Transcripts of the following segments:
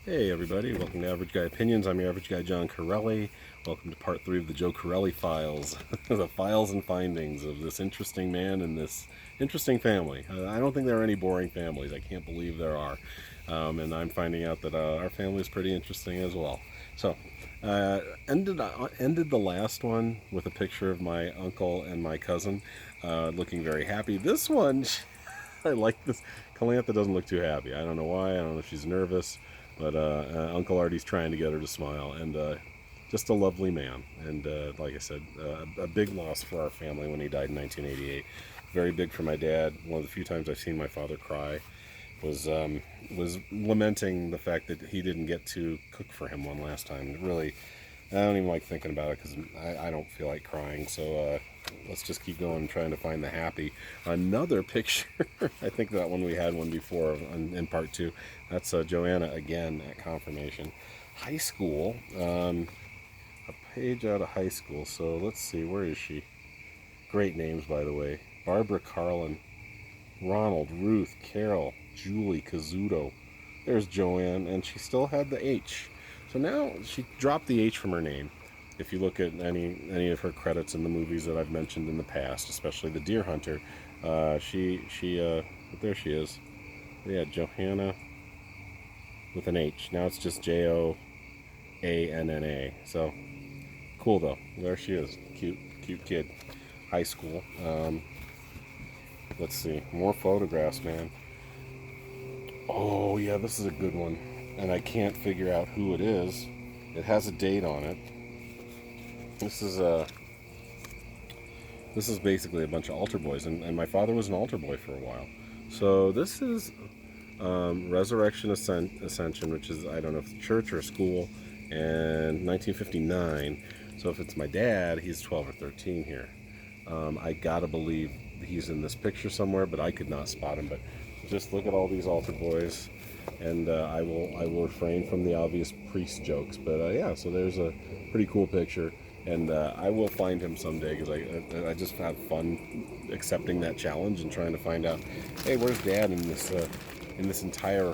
Hey everybody, welcome to Average Guy Opinions. I'm your average guy, John Carelli. Welcome to part 3 of the Joe Carelli files. The files and findings of this interesting man and this interesting family. I don't think there are any boring families. I can't believe there are. And I'm finding out that our family is pretty interesting as well. So, uh, ended the last one with a picture of my uncle and my cousin looking very happy. This one, I like this. Calantha doesn't look too happy. I don't know why. I don't know if she's nervous, but Uncle Artie's trying to get her to smile, and just a lovely man. And like I said, a big loss for our family when he died in 1988. Very big for my dad. One of the few times I've seen my father cry was was lamenting the fact that he didn't get to cook for him one last time. Really, I don't even like thinking about it because I don't feel like crying. So let's just keep going, trying to find the happy. Another picture. I think that one we had one before in part 2. That's Joanna again at confirmation. High school. A page out of high school. So let's see. Where is she? Great names, by the way. Barbara Carlin, Ronald, Ruth, Carol, Julie, Kazuto. There's Joanne, and she still had the H. So now she dropped the H from her name. If you look at any of her credits in the movies that I've mentioned in the past, especially The Deer Hunter, there she is. Yeah, Johanna with an H. Now it's just Joanna. So cool though. There she is. Cute kid. High school. Let's see. More photographs, man. Oh, yeah, this is a good one. And I can't figure out who it is. It has a date on it. This is basically a bunch of altar boys, and my father was an altar boy for a while. So this is Resurrection Ascension, which is, I don't know if it's a church or a school, and 1959. So if it's my dad, he's 12 or 13 here. I gotta believe he's in this picture somewhere, but I could not spot him. But just look at all these altar boys, and I will refrain from the obvious priest jokes. But yeah, so there's a pretty cool picture, and I will find him someday because I just have fun accepting that challenge and trying to find out, hey, where's Dad in this entire,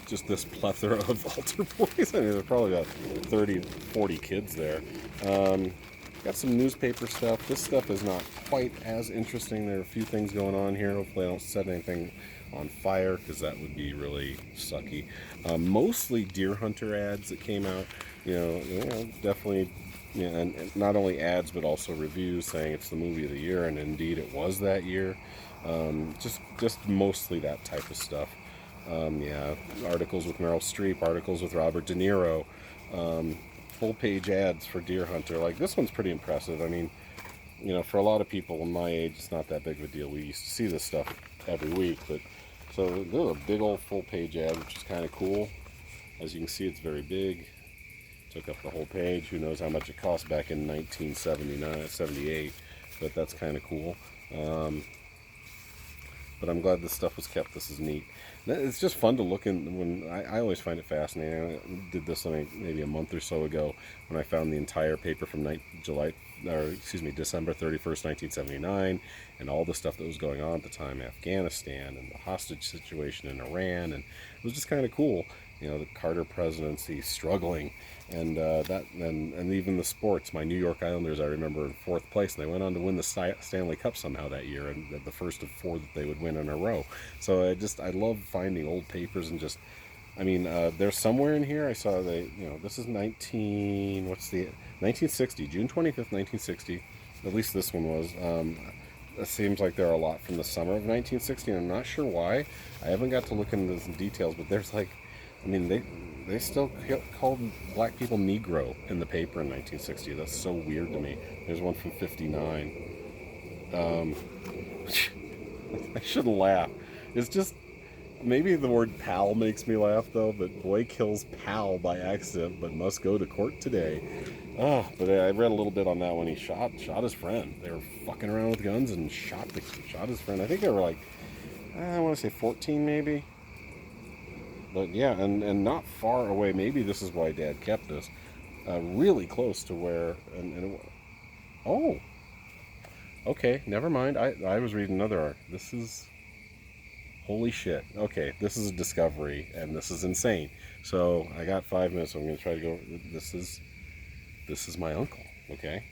just this plethora of altar boys. I mean, there's probably about 30, 40 kids there. Got some newspaper stuff. This stuff is not quite as interesting. There are a few things going on here. Hopefully I don't set anything on fire because that would be really sucky. Mostly deer hunter ads that came out. Definitely, and not only ads but also reviews saying it's the movie of the year, and indeed it was that year. Just mostly that type of stuff. Yeah, articles with Meryl Streep, articles with Robert De Niro. Full page ads for Deer Hunter. Like this one's pretty impressive. I mean, for a lot of people my age, it's not that big of a deal. We used to see this stuff every week, but so there's a big old full page ad, which is kind of cool. As you can see, it's very big. Took up the whole page. Who knows how much it cost back in 1979, 78, but that's kind of cool. But I'm glad this stuff was kept. This is neat. It's just fun to look in. When I always find it fascinating. I did this maybe a month or so ago when I found the entire paper from December 31st, 1979, and all the stuff that was going on at the time, Afghanistan and the hostage situation in Iran, and it was just kind of cool. The Carter presidency struggling, and and even the sports. My New York Islanders, I remember, in 4th place, and they went on to win the Stanley Cup somehow that year, and the first of 4 that they would win in a row. So I love finding old papers and just, I mean, there's somewhere in here I saw this is 1960, June 25th, 1960. At least this one was. It seems like there are a lot from the summer of 1960, and I'm not sure why. I haven't got to look into the details, but there's they still called black people Negro in the paper in 1960. That's so weird to me. There's one from 59. I shouldn't laugh. It's just, maybe the word pal makes me laugh though, but boy kills pal by accident but must go to court today. Oh, but I read a little bit on that when he shot his friend. They were fucking around with guns and shot his friend. I think they were like, I want to say 14 maybe. But yeah, and not far away. Maybe this is why Dad kept this. Really close to where. Oh, okay. Never mind. I was reading another art. This is. Holy shit. Okay, this is a discovery, and this is insane. So I got 5 minutes, so I'm going to try to go. This is my uncle, okay?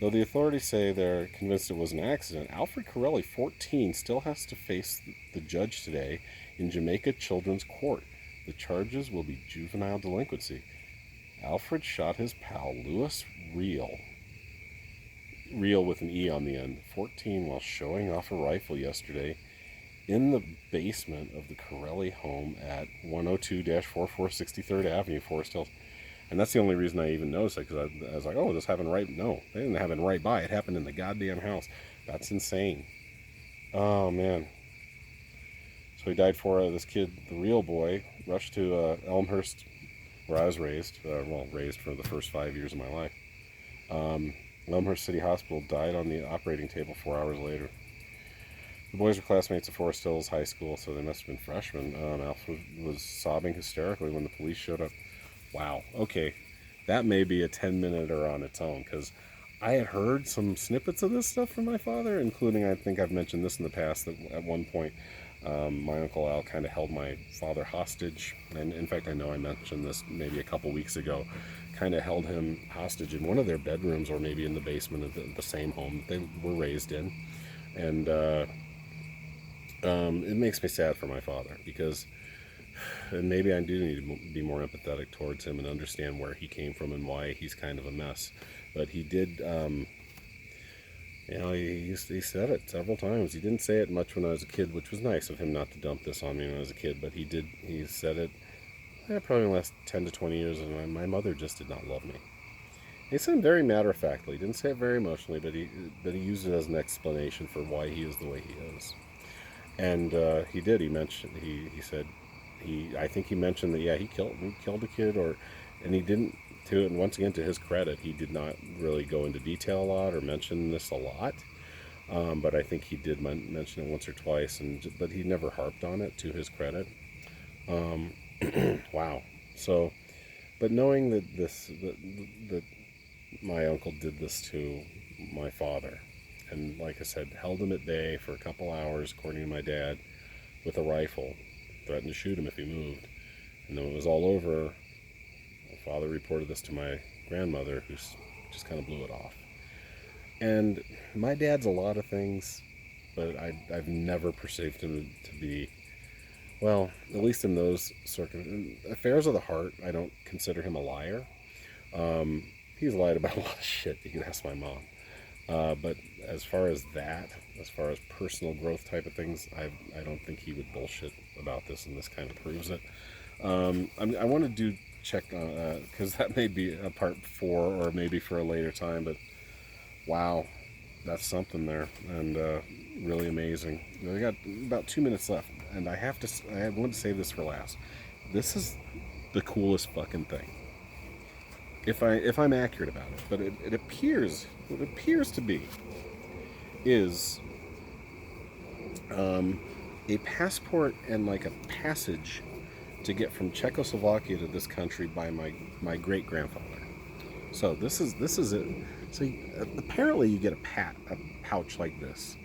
Though the authorities say they're convinced it was an accident, Alfred Carelli, 14, still has to face the judge today in Jamaica Children's Court. The charges will be juvenile delinquency. Alfred shot his pal Louis Real with an E on the end, 14, while showing off a rifle yesterday in the basement of the Carelli home at 102-4463rd Avenue, Forest Hills. And that's the only reason I even noticed it, because I was like, oh, this happened right. No, they didn't happen right by. It happened in the goddamn house. That's insane. Oh, man. So he died for this kid, the real boy, rushed to Elmhurst, where I was raised. Raised for the first 5 years of my life. Elmhurst City Hospital, died on the operating table 4 hours later. The boys were classmates at Forest Hills High School, so they must have been freshmen. Alfred was sobbing hysterically when the police showed up. Wow, okay, that may be a 10-minute on its own, because I had heard some snippets of this stuff from my father, including, I think I've mentioned this in the past, that at one point my Uncle Al kind of held my father hostage, and in fact I know I mentioned this maybe a couple weeks ago, kind of held him hostage in one of their bedrooms, or maybe in the basement of the same home that they were raised in. And it makes me sad for my father, because, and maybe I do need to be more empathetic towards him and understand where he came from and why he's kind of a mess. But he did, he said it several times. He didn't say it much when I was a kid, which was nice of him not to dump this on me when I was a kid, but he said it probably in the last 10 to 20 years, and my mother just did not love me. He said it very matter-of-factly. He didn't say it very emotionally, but he used it as an explanation for why he is the way he is. And he did. He mentioned. He said. I think he mentioned that. Yeah, he killed a kid, and he didn't. And once again, to his credit, he did not really go into detail a lot or mention this a lot. But I think he did mention it once or twice, but he never harped on it, to his credit. Wow. So, but knowing that my uncle did this to my father, and like I said, held him at bay for a couple hours, according to my dad, with a rifle, threatened to shoot him if he moved. And then when it was all over, my father reported this to my grandmother, who just kind of blew it off. And my dad's a lot of things, but I've never perceived him to be, well, at least in those affairs of the heart, I don't consider him a liar. He's lied about a lot of shit. You can ask my mom. But as far as personal growth type of things, I don't think he would bullshit about this, and this kind of proves it. I want to check on, because that may be a part 4, or maybe for a later time, but wow, that's something there, and really amazing. We got about 2 minutes left, and I want to save this for last. This is the coolest fucking thing, if I'm accurate about it, but it appears to be is a passport and like a passage to get from Czechoslovakia to this country by my great grandfather. So this is it. So apparently you get a pouch like this.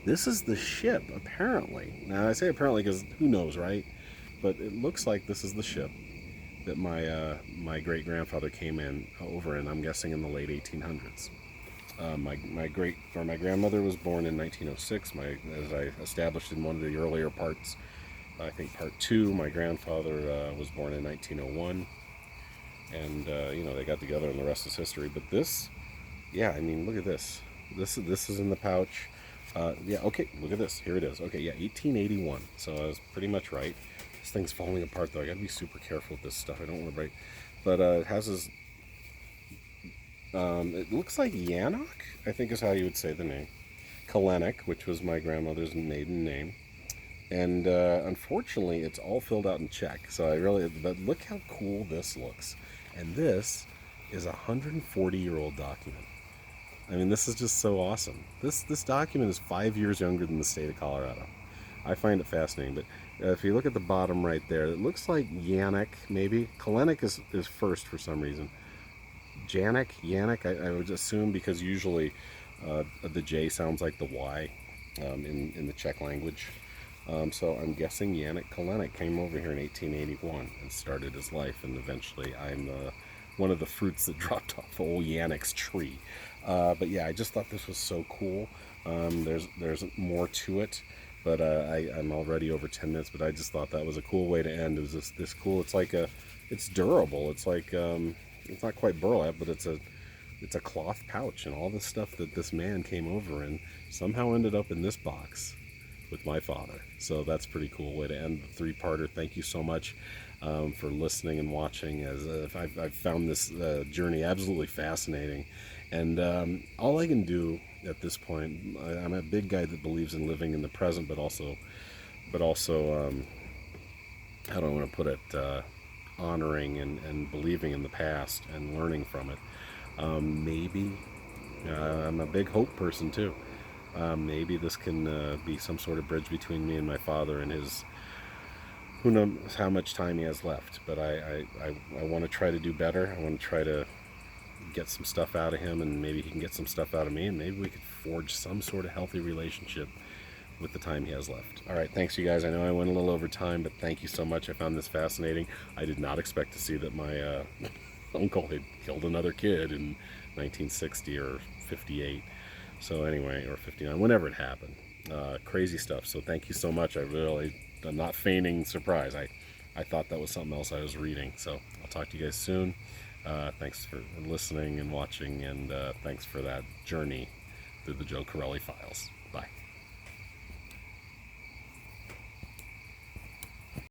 This is the ship, apparently. Now I say apparently because who knows, right? But it looks like this is the ship that my great grandfather came over in. I'm guessing in the late 1800s. My grandmother was born in 1906. As I established in one of the earlier parts, I think part 2, my grandfather was born in 1901, and they got together, and the rest is history. But this, yeah, I mean, look at this. This is in the pouch. Yeah, okay, look at this. Here it is. Okay, yeah, 1881. So I was pretty much right. This thing's falling apart, though. I gotta be super careful with this stuff. I don't want to break. But it has this. It looks like Yanok, I think is how you would say the name. Kalenik, which was my grandmother's maiden name. And unfortunately, it's all filled out in Czech. So but look how cool this looks. And this is a 140-year-old document. I mean, this is just so awesome. This document is 5 years younger than the state of Colorado. I find it fascinating. But if you look at the bottom right there, it looks like Yannick, maybe. Kalenik is first for some reason. Yannick, I would assume, because usually the J sounds like the Y in the Czech language. So I'm guessing Yannick Kalenic came over here in 1881 and started his life, and eventually I'm one of the fruits that dropped off old Yannick's tree. But yeah, I just thought this was so cool. There's more to it, but I'm already over 10 minutes. But I just thought that was a cool way to end. It was this cool. It's durable. It's not quite burlap, but it's a cloth pouch, and all the stuff that this man came over and somehow ended up in this box with my father. So that's a pretty cool way to end the three-parter. Thank you so much for listening and watching. As I've found this journey absolutely fascinating, and all I can do at this point, I'm a big guy that believes in living in the present, but also, how do I want to put it? Honoring and believing in the past and learning from it. Maybe I'm a big hope person too. Maybe this can be some sort of bridge between me and my father and his, who knows how much time he has left. But I want to try to do better. I want to try to get some stuff out of him, and maybe he can get some stuff out of me, and maybe we could forge some sort of healthy relationship with the time he has left. All right, thanks you guys. I know I went a little over time, but thank you so much. I found this fascinating. I did not expect to see that my uncle had killed another kid in 1960 or 58. So anyway, or 59, whenever it happened. Crazy stuff. So thank you so much. I'm not feigning surprise. I thought that was something else I was reading. So I'll talk to you guys soon. Thanks for listening and watching, and thanks for that journey through the Joe Carelli files. Bye.